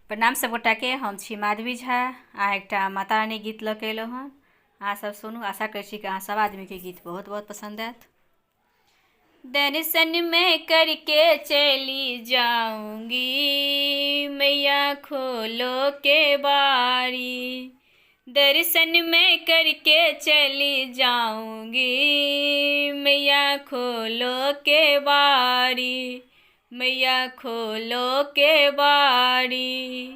प्रणाम सब गोटा के। हम छी माधवी झा। आ एकटा माता रानी गीत लऽ के अयलहुँ हन। अहाँ सब सुनू। आशा करै छी कि अहाँ सब आदमी के गीत बहुत बहुत पसंद आयत। दर्शन में करके चली जाऊंगी, मैया खोलो के बारी। दर्शन में करके चली जाऊंगी, मैया खोलो के बारी। मैया खोलो के बारी।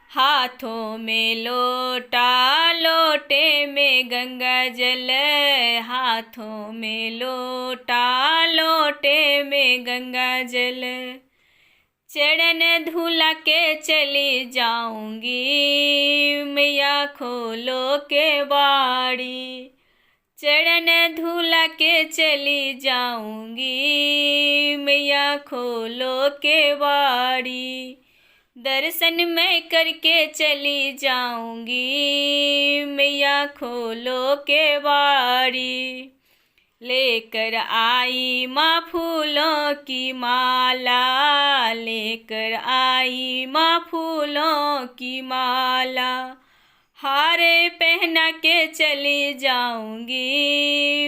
हाथों में लोटा, लोटे में गंगा जल। हाथों में लोटा, लोटे में गंगा जल। चरण धुला के चली जाऊंगी, मैया खोलो के बारी। चरण धुला के चली जाऊंगी, मैया खोलो के बारी। दर्शन में करके चली जाऊंगी, मैया खोलो के बारी। लेकर आई माँ फूलों की माला, लेकर आई माँ फूलों की माला। हारे पहना के चली जाऊंगी,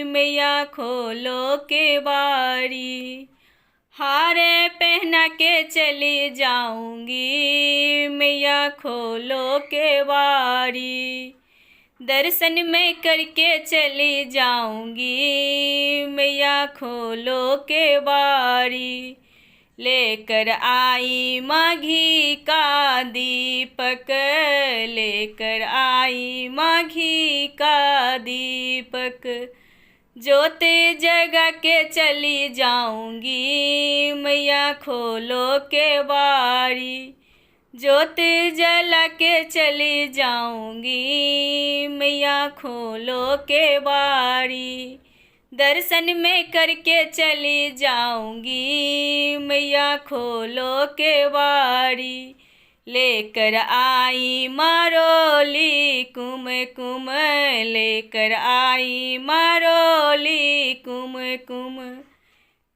मैया खोलो के बारी। हारे पहना के चली जाऊंगी, मैया खोलो के बारी। दर्शन में करके चली जाऊंगी, मैया खोलो के बारी। लेकर आई माँ घी का दीपक, लेकर आई माँ घी का दीपक। ज्योति जगा के चली जाऊंगी, मैया खोलो के बारी। ज्योति जला के चली जाऊंगी, मैया खोलो के बारी। दर्शन में करके चली जाऊंगी, मैया खोलो के बारी। लेकर आई मारोली कुमकुम, लेकर आई मारोली कुमकुम।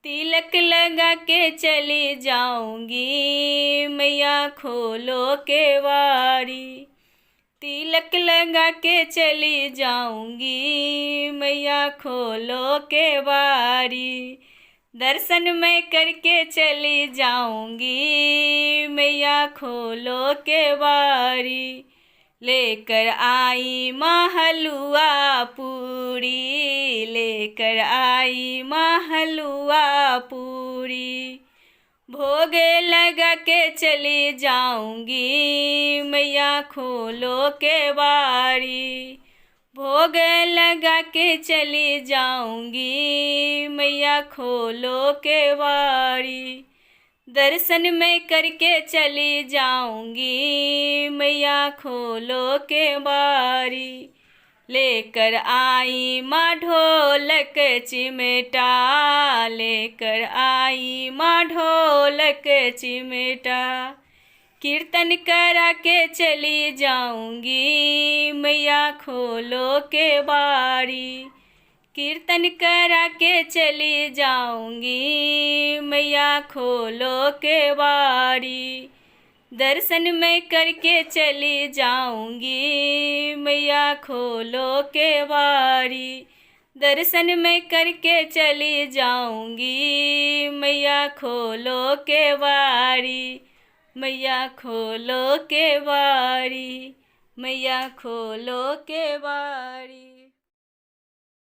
तिलक लगा के चली जाऊंगी, मैया खोलो के बारी। तिलक लगा के चली जाऊंगी, मैया खोलो के बारी। दर्शन में करके चली जाऊंगी, मैया खोलो के बारी। लेकर आई माँ हलुआ पूरी, लेकर आई माँ हलुआ पूरी। भोग लगा के चली जाऊंगी, मैया खोलो के बारी। भोग लगा के चली जाऊंगी, मैया खोलो के बारी। दर्शन में करके चली जाऊंगी, मैया खोलो के बारी। लेकर आई माँ ढोलक चिमटा, लेकर आई माँ ढोलक चिमटा। कीर्तन करा के चली जाऊंगी, मैया खोलो के बारी। कीर्तन करा के चली जाऊंगी, मैया खोलो के बारी। दर्शन में करके चली जाऊंगी, मैया खोलो के बारी। दर्शन में करके चली जाऊंगी, मैया खोलो के बारी। मैया खोलो के बारी, मैया खोलो के बारी।